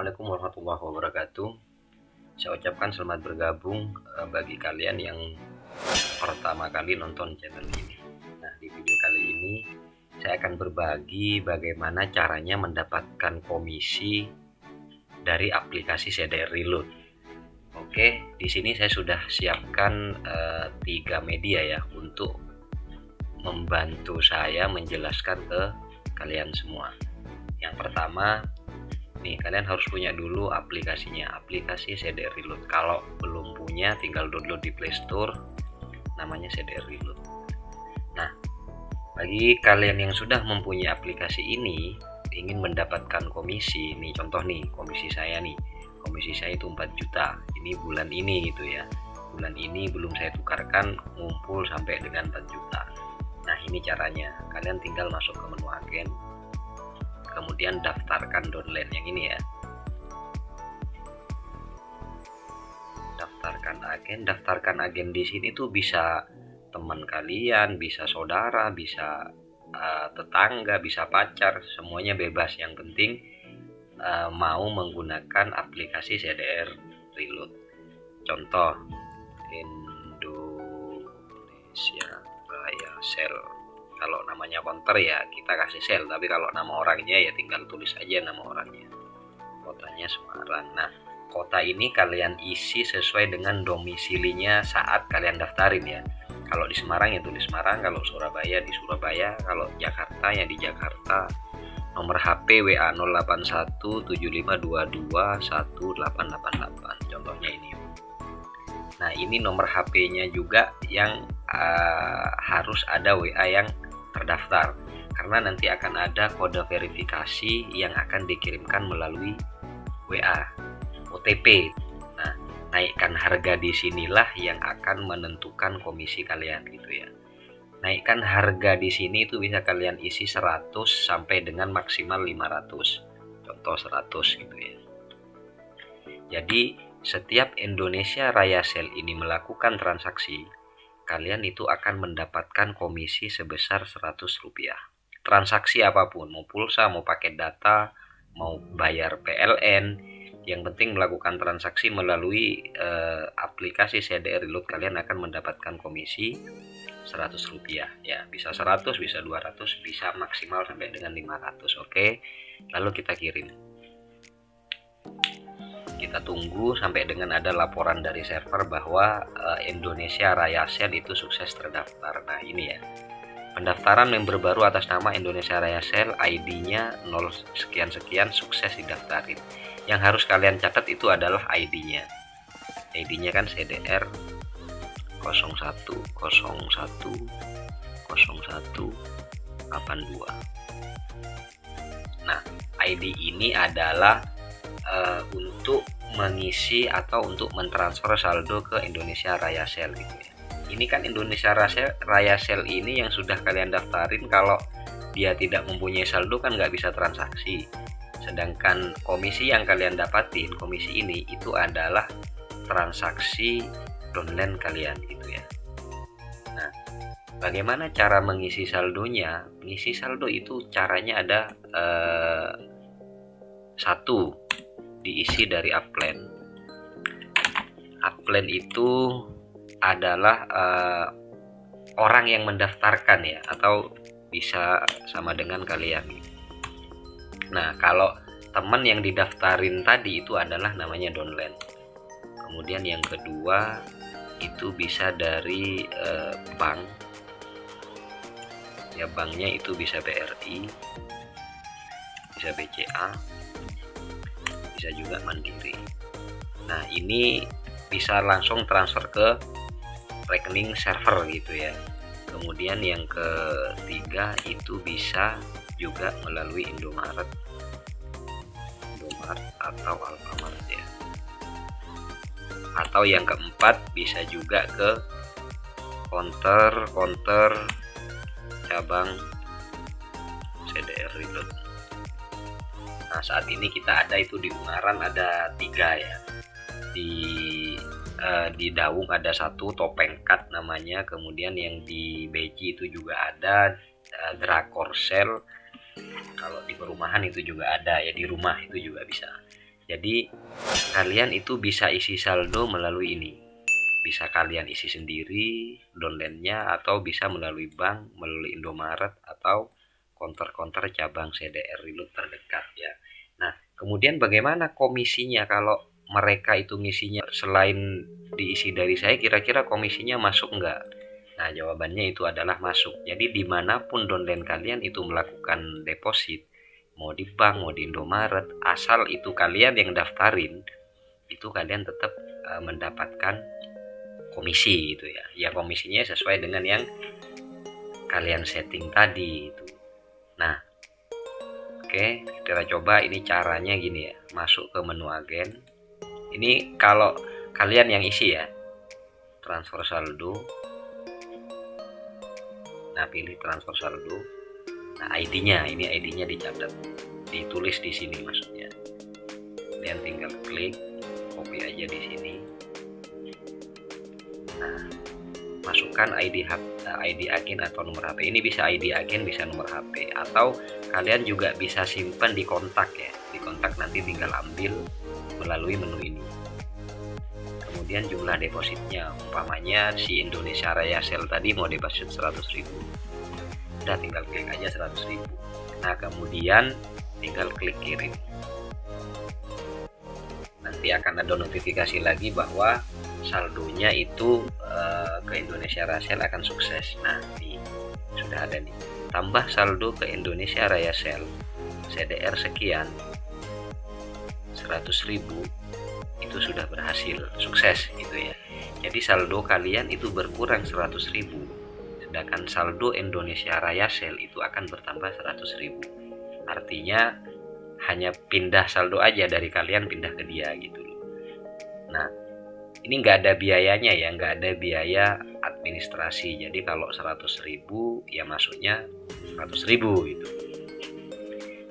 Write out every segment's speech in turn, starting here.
Assalamualaikum warahmatullahi wabarakatuh. Saya ucapkan selamat bergabung bagi kalian yang pertama kali nonton channel ini. Nah, di video kali ini saya akan berbagi bagaimana caranya mendapatkan komisi dari aplikasi CDR Reload. Oke, di sini saya sudah siapkan 3 media ya untuk membantu saya menjelaskan ke kalian semua. Yang pertama, nih kalian harus punya dulu aplikasinya, aplikasi CDR Reload. Kalau belum punya, tinggal download di Play Store, namanya CDR Reload. Nah, bagi kalian yang sudah mempunyai aplikasi ini, ingin mendapatkan komisi, nih contoh nih, komisi saya itu 4 juta, ini bulan ini gitu ya. Bulan ini belum saya tukarkan, ngumpul sampai dengan 4 juta. Nah, ini caranya, kalian tinggal masuk ke menu agen, kemudian daftarkan downline yang ini ya. Daftarkan agen di sini tuh bisa teman kalian, bisa saudara, bisa tetangga, bisa pacar, semuanya bebas. Yang penting mau menggunakan aplikasi CDR Reload. Contoh, Indonesia Raya Sel. Kalau namanya counter ya kita kasih sel, tapi kalau nama orangnya ya tinggal tulis aja nama orangnya. Kotanya Semarang. Nah, kota ini kalian isi sesuai dengan domisilinya saat kalian daftarin ya. Kalau di Semarang ya tulis Semarang, kalau Surabaya di Surabaya, kalau Jakarta ya di Jakarta. Nomor HP WA 08175221888. Contohnya ini. Nah, ini nomor HP-nya juga yang harus ada WA yang terdaftar, karena nanti akan ada kode verifikasi yang akan dikirimkan melalui WA, OTP. Nah, naikkan harga di sinilah yang akan menentukan komisi kalian gitu ya. Naikkan harga di sini itu bisa kalian isi 100 sampai dengan maksimal 500. Contoh 100 gitu ya. Jadi, setiap Indonesia Raya Sel ini melakukan transaksi, kalian itu akan mendapatkan komisi sebesar Rp100. Transaksi apapun, mau pulsa, mau paket data, mau bayar PLN, yang penting melakukan transaksi melalui aplikasi CDR Reload, kalian akan mendapatkan komisi Rp100 ya. Bisa 100, bisa 200, bisa maksimal sampai dengan 500. Oke, lalu kita kirim. Kita tunggu sampai dengan ada laporan dari server bahwa Indonesia Raya Sel itu sukses terdaftar. Nah, ini ya. Pendaftaran member baru atas nama Indonesia Raya Sel, ID-nya 0 sekian-sekian, sukses didaftarin. Yang harus kalian catat itu adalah ID-nya. ID-nya kan CDR 01010182. Nah, ID ini adalah untuk mengisi atau untuk mentransfer saldo ke Indonesia Raya Sel gitu ya. Ini kan Indonesia Raya Sel ini yang sudah kalian daftarin, kalau dia tidak mempunyai saldo kan nggak bisa transaksi. Sedangkan komisi yang kalian dapatin, komisi ini itu adalah transaksi downline kalian gitu ya. Nah, bagaimana cara mengisi saldonya? Mengisi saldo itu caranya ada satu, diisi dari upline. Upline itu adalah orang yang mendaftarkan ya, atau bisa sama dengan kalian. Nah, kalau teman yang didaftarin tadi itu adalah namanya downline. Kemudian yang kedua itu bisa dari bank ya, banknya itu bisa BRI, bisa BCA, bisa juga Mandiri. Nah, ini bisa langsung transfer ke rekening server gitu ya. Kemudian yang ketiga itu bisa juga melalui Indomaret atau Alfamart ya. Atau yang keempat bisa juga ke counter cabang CDR Reload. Nah, saat ini kita ada itu di Ungaran ada 3 ya. Di Dawung ada 1, Topengkat namanya. Kemudian yang di Beji itu juga ada Drakor Sel. Kalau di perumahan itu juga ada ya, di rumah itu juga bisa. Jadi kalian itu bisa isi saldo melalui ini. Bisa kalian isi sendiri downline-nya, atau bisa melalui bank, melalui Indomaret atau konter-konter cabang CDR Reload terdekat ya. Nah, kemudian bagaimana komisinya kalau mereka itu ngisinya selain diisi dari saya, kira-kira komisinya masuk enggak? Nah, jawabannya itu adalah masuk. Jadi dimanapun downline kalian itu melakukan deposit, mau di bank, mau di Indomaret, asal itu kalian yang daftarin, itu kalian tetap mendapatkan komisi itu ya. Ya komisinya sesuai dengan yang kalian setting tadi itu. Nah, oke, kita coba ini caranya gini ya. Masuk ke menu agen. Ini kalau kalian yang isi ya. Transfer saldo. Nah, pilih transfer saldo. Nah, ID-nya, ini ID-nya dicatat. Ditulis di sini maksudnya. Kalian tinggal klik, copy aja di sini. Nah, masukkan ID agen atau nomor HP. Ini bisa ID agen, bisa nomor HP, atau kalian juga bisa simpan di kontak ya. Di kontak nanti tinggal ambil melalui menu ini. Kemudian jumlah depositnya, umpamanya si Indonesia Raya Sale tadi mau deposit 100.000. Udah tinggal klik aja 100.000. Nah, kemudian tinggal klik kirim. Nanti akan ada notifikasi lagi bahwa saldonya itu ke Indonesia Raya Sale akan sukses. Nah, nih sudah ada nih. Tambah saldo ke Indonesia Raya Sale CDR sekian 100.000 itu sudah berhasil sukses gitu ya. Jadi saldo kalian itu berkurang 100.000, sedangkan saldo Indonesia Raya Sale itu akan bertambah 100.000. Artinya hanya pindah saldo aja dari kalian pindah ke dia gitu loh. Nah, ini nggak ada biayanya ya, nggak ada biaya administrasi. Jadi kalau 100.000 ya masuknya 100.000 gitu.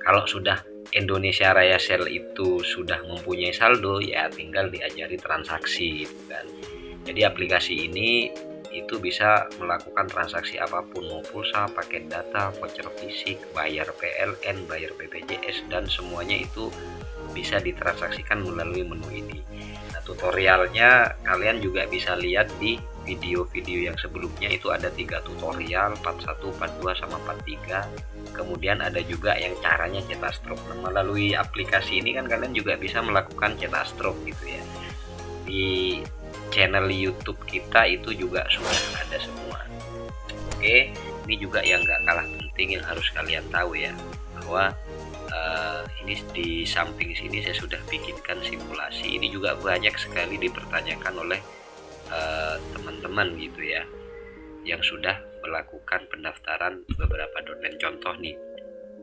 Kalau sudah Indonesia Raya Sale itu sudah mempunyai saldo, ya tinggal diajari transaksi gitu kan. Jadi aplikasi ini itu bisa melakukan transaksi apapun, mau pulsa, paket data, voucher fisik, bayar PLN, bayar BPJS, dan semuanya itu bisa ditransaksikan melalui menu ini. Nah, tutorialnya kalian juga bisa lihat di video-video yang sebelumnya. Itu ada 3 tutorial, 41, 42 sama 43. Kemudian ada juga yang caranya cetak stroke. Nah, melalui aplikasi ini kan kalian juga bisa melakukan cetak stroke gitu ya. Di channel YouTube kita itu juga sudah ada semua. Oke, ini juga yang gak kalah penting yang harus kalian tahu ya, bahwa ini di samping sini saya sudah bikinkan simulasi. Ini juga banyak sekali dipertanyakan oleh teman-teman gitu ya, yang sudah melakukan pendaftaran beberapa downline. Contoh nih,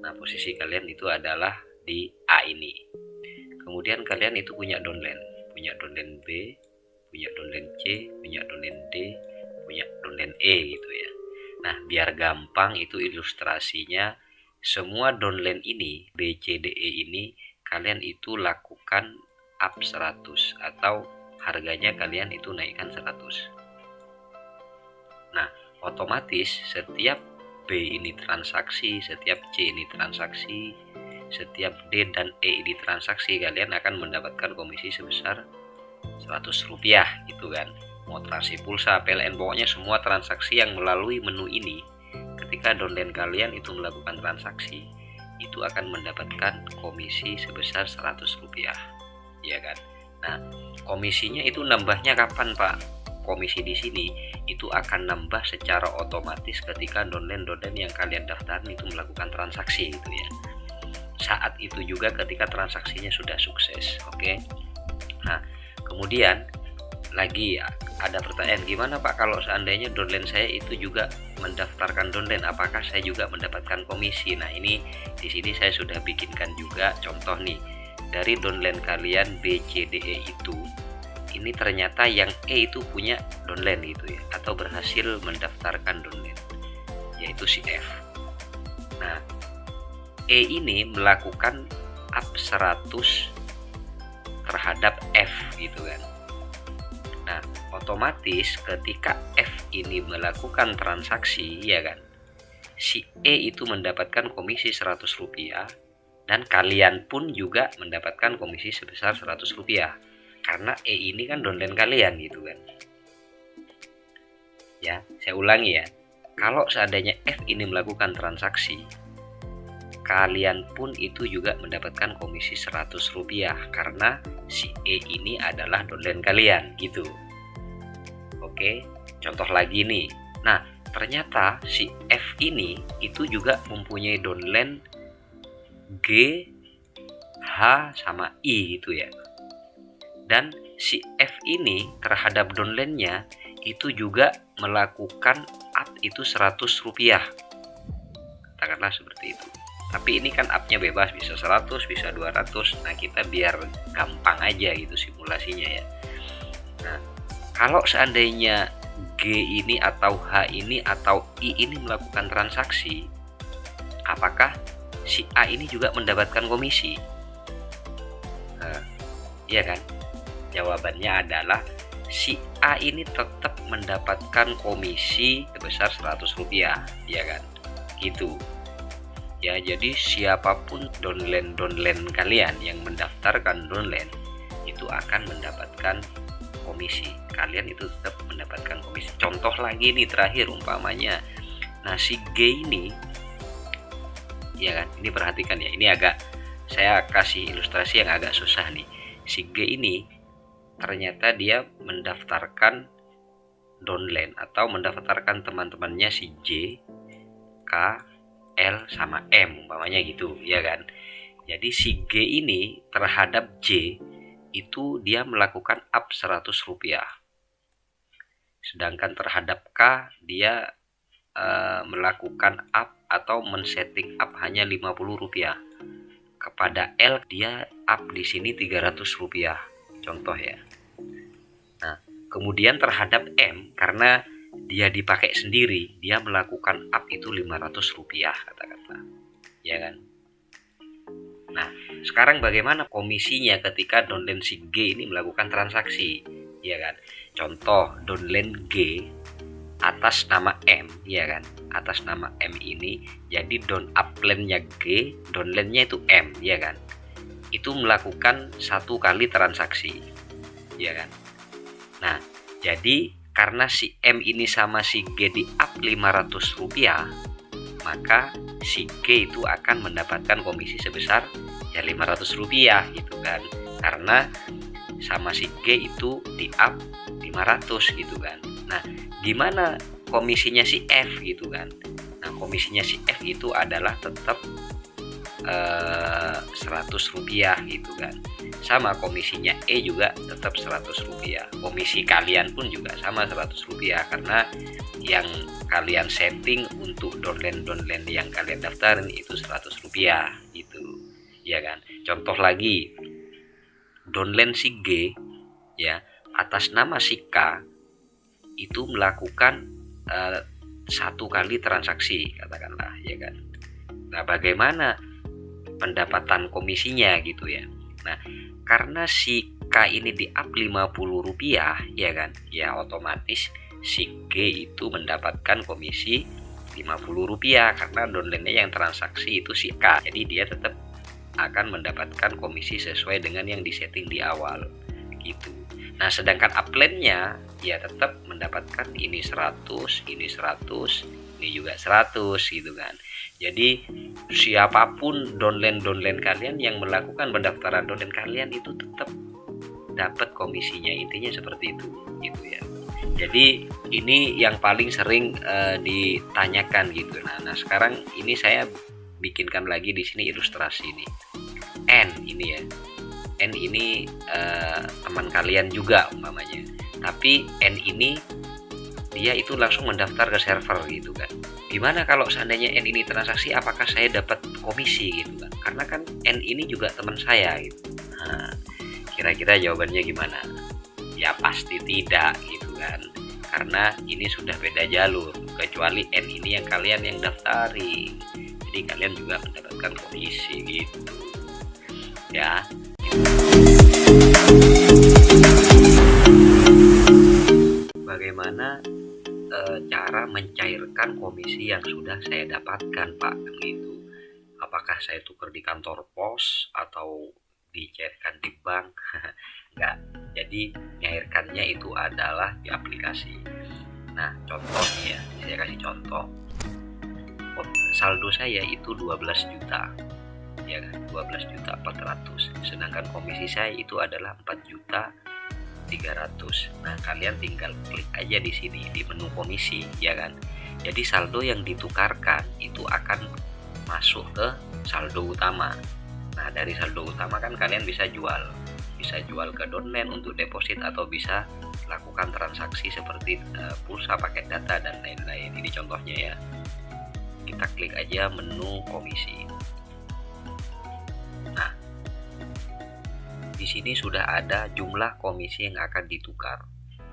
nah posisi kalian itu adalah di A ini. Kemudian kalian itu punya downline B, punya downline C, punya downline D, punya downline E gitu ya. Nah, biar gampang itu ilustrasinya, semua downline ini B, C, D, E ini kalian itu lakukan up 100 atau harganya kalian itu naikkan 100. Nah, otomatis setiap B ini transaksi, setiap C ini transaksi, setiap D dan E ini transaksi, kalian akan mendapatkan komisi sebesar 100 rupiah gitu kan. Mau transaksi pulsa, PLN, pokoknya semua transaksi yang melalui menu ini, ketika downline kalian itu melakukan transaksi, itu akan mendapatkan komisi sebesar 100 rupiah ya kan. Nah, komisinya itu nambahnya kapan Pak? Komisi di sini itu akan nambah secara otomatis ketika downline yang kalian daftarin itu melakukan transaksi gitu ya. Saat itu juga ketika transaksinya sudah sukses. Oke. Nah, kemudian lagi ada pertanyaan, gimana Pak kalau seandainya downline saya itu juga mendaftarkan downline, apakah saya juga mendapatkan komisi? Nah, ini di sini saya sudah bikinkan juga contoh nih. Dari downline kalian B, C, D, E itu, ini ternyata yang E itu punya downline gitu ya, atau berhasil mendaftarkan downline, yaitu si F. Nah, E ini melakukan up 100 terhadap F gitu kan. Nah, otomatis ketika F ini melakukan transaksi ya kan, si E itu mendapatkan komisi 100 rupiah, dan kalian pun juga mendapatkan komisi sebesar Rp100 karena E ini kan downline kalian gitu kan. Ya, saya ulangi ya. Kalau seandainya F ini melakukan transaksi, kalian pun itu juga mendapatkan komisi Rp100 karena si E ini adalah downline kalian gitu. Oke, contoh lagi nih. Nah, ternyata si F ini itu juga mempunyai downline G, H, sama I gitu ya. Dan si F ini terhadap downline-nya itu juga melakukan up itu Rp100. Katakanlah seperti itu. Tapi ini kan up-nya bebas, bisa 100, bisa 200. Nah, kita biar gampang aja gitu simulasinya ya. Nah, kalau seandainya G ini atau H ini atau I ini melakukan transaksi, apakah si A ini juga mendapatkan komisi? Iya kan? Jawabannya adalah si A ini tetap mendapatkan komisi sebesar Rp100, ya kan? Gitu. Ya, jadi siapapun downline kalian yang mendaftarkan downline itu akan mendapatkan komisi. Kalian itu tetap mendapatkan komisi. Contoh lagi nih terakhir umpamanya. Nah, si G ini, ya kan? Ini perhatikan ya. Ini agak saya kasih ilustrasi yang agak susah nih. Si G ini ternyata dia mendaftarkan downline atau mendaftarkan teman-temannya si J, K, L, sama M umpamanya gitu, ya kan? Jadi si G ini terhadap J itu dia melakukan up Rp100. Sedangkan terhadap K dia melakukan up atau men-setting up hanya Rp50. Kepada L dia up di sini Rp300, contoh ya. Nah, kemudian terhadap M karena dia dipakai sendiri, dia melakukan up itu Rp500, katakanlah, ya kan? Nah, sekarang bagaimana komisinya ketika downline si G ini melakukan transaksi, ya kan? Contoh downline G atas nama M, ya kan? Atas nama M ini, jadi down upline-nya G, downline-nya itu M, ya kan? Itu melakukan 1 kali transaksi, ya kan? Nah, jadi karena si M ini sama si G di up Rp500, maka si G itu akan mendapatkan komisi sebesar ya Rp500 gitu kan, karena sama si G itu di up 500 gitu kan. Nah, gimana komisinya si F gitu kan? Nah, komisinya si F itu adalah tetap Rp100 gitu kan. Sama komisinya E juga tetap Rp100. Komisi kalian pun juga sama Rp100 karena yang kalian setting untuk downline yang kalian daftarin itu Rp100 gitu, ya kan? Contoh lagi, downline si G ya atas nama si K itu melakukan 1 kali transaksi, katakanlah, ya kan? Nah, bagaimana pendapatan komisinya gitu ya? Nah, karena si K ini di up Rp50, ya kan? Ya otomatis si G itu mendapatkan komisi Rp50 karena downline-nya yang transaksi itu si K. Jadi dia tetap akan mendapatkan komisi sesuai dengan yang disetting di awal gitu. Nah, sedangkan upline-nya ya tetap mendapatkan ini 100, ini 100, ini juga 100 gitu kan. Jadi siapapun downline kalian yang melakukan pendaftaran downline kalian itu tetap dapat komisinya, intinya seperti itu gitu ya. Jadi ini yang paling sering ditanyakan gitu. Nah, sekarang ini saya bikinkan lagi di sini ilustrasi ini. N ini ya. N ini teman kalian juga umpamanya. Tapi N ini dia itu langsung mendaftar ke server gitu kan. Gimana kalau seandainya N ini transaksi, apakah saya dapat komisi gitu kan? Karena kan N ini juga teman saya gitu. Nah, kira-kira jawabannya gimana? Ya pasti tidak gitu kan. Karena ini sudah beda jalur, kecuali N ini yang kalian yang daftari. Jadi kalian juga mendapatkan komisi gitu. Ya. Bagaimana cara mencairkan komisi yang sudah saya dapatkan, Pak? Gitu. apakah saya tuker di kantor pos atau dicairkan di bank. Enggak, jadi nyairkannya itu adalah di aplikasi. Nah, contohnya ya, saya kasih contoh. Saldo saya itu 12 juta, ya kan, 12 juta 400, sedangkan komisi saya itu adalah 4 juta 300. Nah, kalian tinggal klik aja di sini di menu komisi, ya kan. Jadi saldo yang ditukarkan itu akan masuk ke saldo utama. Nah, dari saldo utama kan kalian bisa jual ke downline untuk deposit, atau bisa lakukan transaksi seperti pulsa, paket data, dan lain-lain. Ini contohnya ya. Kita klik aja menu komisi. Nah, di sini sudah ada jumlah komisi yang akan ditukar.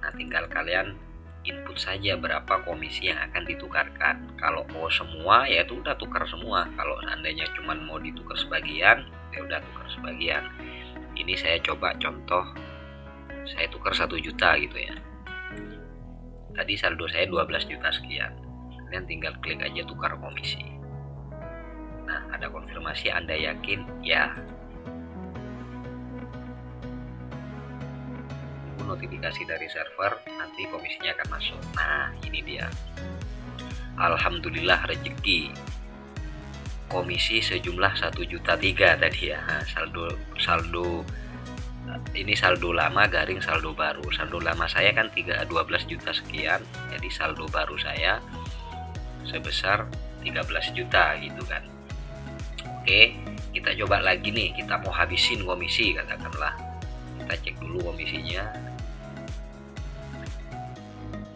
Nah, tinggal kalian input saja berapa komisi yang akan ditukarkan. Kalau mau semua ya itu udah tukar semua. Kalau seandainya cuma mau ditukar sebagian, ya udah tukar sebagian. Ini saya coba contoh, saya tukar 1 juta gitu ya. Tadi saldo saya 12 juta sekian. Kalian tinggal klik aja tukar komisi. Nah, ada konfirmasi Anda yakin? Ya. Notifikasi dari server, nanti komisinya akan masuk. Nah, ini dia. Alhamdulillah rezeki. Komisi sejumlah 1,3 juta tadi ya. Nah, saldo ini saldo lama garing saldo baru. Saldo lama saya kan 12 juta sekian. Jadi saldo baru saya sebesar 13 juta gitu kan. Oke, kita coba lagi nih. Kita mau habisin komisi katakanlah. Kita cek dulu komisinya.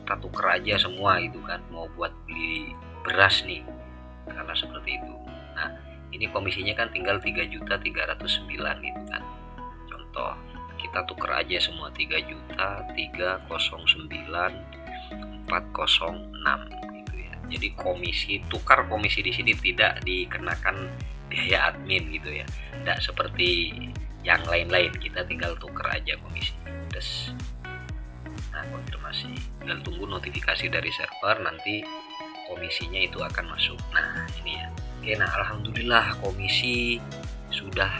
Kita tuker aja semua gitu kan, mau buat beli beras nih karena seperti itu. Nah, ini komisinya kan tinggal 3.309 gitu kan. Contoh, kita tuker aja semua 3.309.406 gitu ya. Jadi tukar komisi di sini tidak dikenakan biaya admin gitu ya. Tidak seperti yang lain-lain, kita tinggal tuker aja komisi. Terus konfirmasi, tinggal tunggu notifikasi dari server, nanti komisinya itu akan masuk. Nah, ini ya. Oke, nah alhamdulillah komisi sudah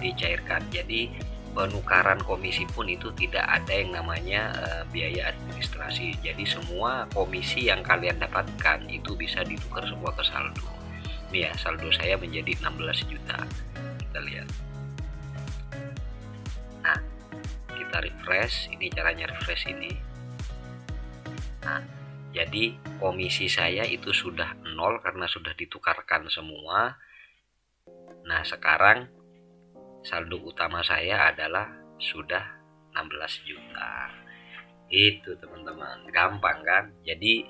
dicairkan. Jadi penukaran komisi pun itu tidak ada yang namanya biaya administrasi. Jadi semua komisi yang kalian dapatkan itu bisa ditukar semua ke saldo. Ini ya, saldo saya menjadi 16 juta. Kita lihat. Nah, kita refresh. Ini caranya refresh ini. Nah, jadi komisi saya itu sudah 0 karena sudah ditukarkan semua. Nah, sekarang saldo utama saya adalah sudah 16 juta. Itu teman-teman, gampang kan? Jadi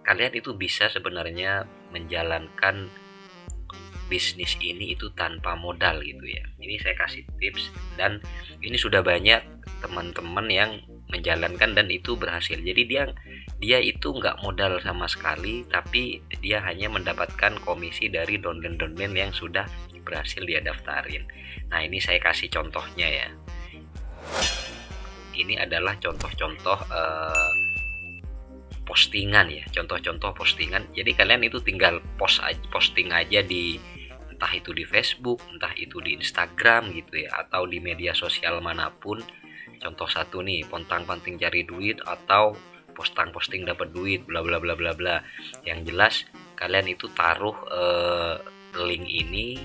kalian itu bisa sebenarnya menjalankan bisnis ini itu tanpa modal gitu ya. Ini saya kasih tips, dan ini sudah banyak teman-teman yang menjalankan dan itu berhasil. Jadi dia itu nggak modal sama sekali, tapi dia hanya mendapatkan komisi dari downline yang sudah berhasil dia daftarin. Nah, ini saya kasih contohnya ya. Ini adalah contoh-contoh postingan ya, contoh-contoh postingan. Jadi kalian itu tinggal posting aja di, entah itu di Facebook, entah itu di Instagram gitu ya, atau di media sosial manapun. Contoh satu nih, pontang-panting cari duit atau posting dapat duit, bla bla bla bla bla. Yang jelas kalian itu taruh link ini,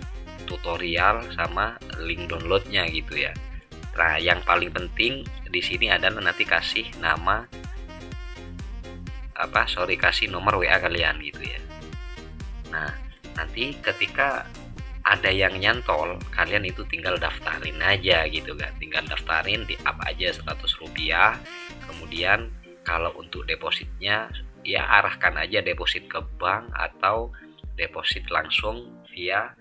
tutorial sama link downloadnya gitu ya. Nah, yang paling penting di sini adalah nanti kasih nama kasih nomor WA kalian gitu ya. Nah, nanti ketika ada yang nyantol, kalian itu tinggal daftarin aja gitu kan. Tinggal daftarin di apa aja 100 rupiah. Kemudian kalau untuk depositnya ya arahkan aja deposit ke bank atau deposit langsung via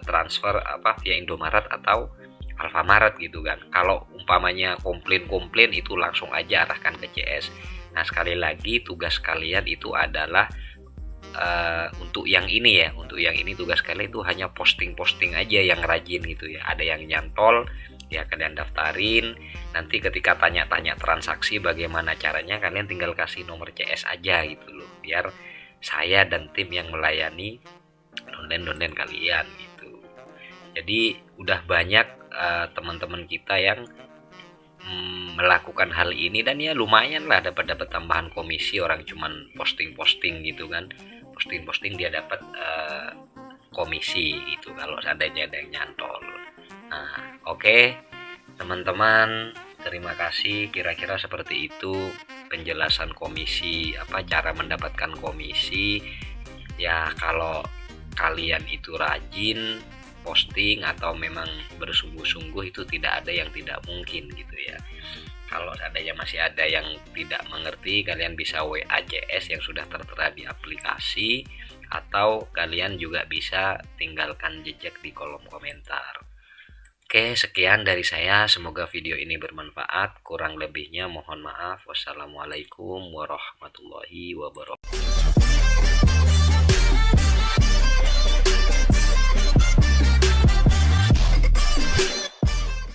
transfer via Indomaret atau Alfamaret gitu kan. Kalau umpamanya komplain itu langsung aja arahkan ke CS. Nah, sekali lagi tugas kalian itu adalah untuk yang ini ya, untuk yang ini tugas kalian itu hanya posting aja yang rajin gitu ya. Ada yang nyantol ya kalian daftarin. Nanti ketika tanya-tanya transaksi bagaimana caranya, kalian tinggal kasih nomor CS aja gitu loh, biar saya dan tim yang melayani donden-donden kalian gitu. Jadi udah banyak teman-teman kita yang melakukan hal ini, dan ya lumayan lah dapat tambahan komisi. Orang cuman posting gitu kan, posting dia dapat komisi itu kalau seandainya ada yang nyantol. Nah, oke, teman-teman, terima kasih. Kira-kira seperti itu penjelasan komisi, cara mendapatkan komisi. Ya kalau kalian itu rajin posting atau memang bersungguh-sungguh, itu tidak ada yang tidak mungkin gitu ya. Kalau seandainya masih ada yang tidak mengerti, kalian bisa WA JS yang sudah tertera di aplikasi, atau kalian juga bisa tinggalkan jejak di kolom komentar. Oke, sekian dari saya. Semoga video ini bermanfaat. Kurang lebihnya mohon maaf. Wassalamualaikum warahmatullahi wabarakatuh.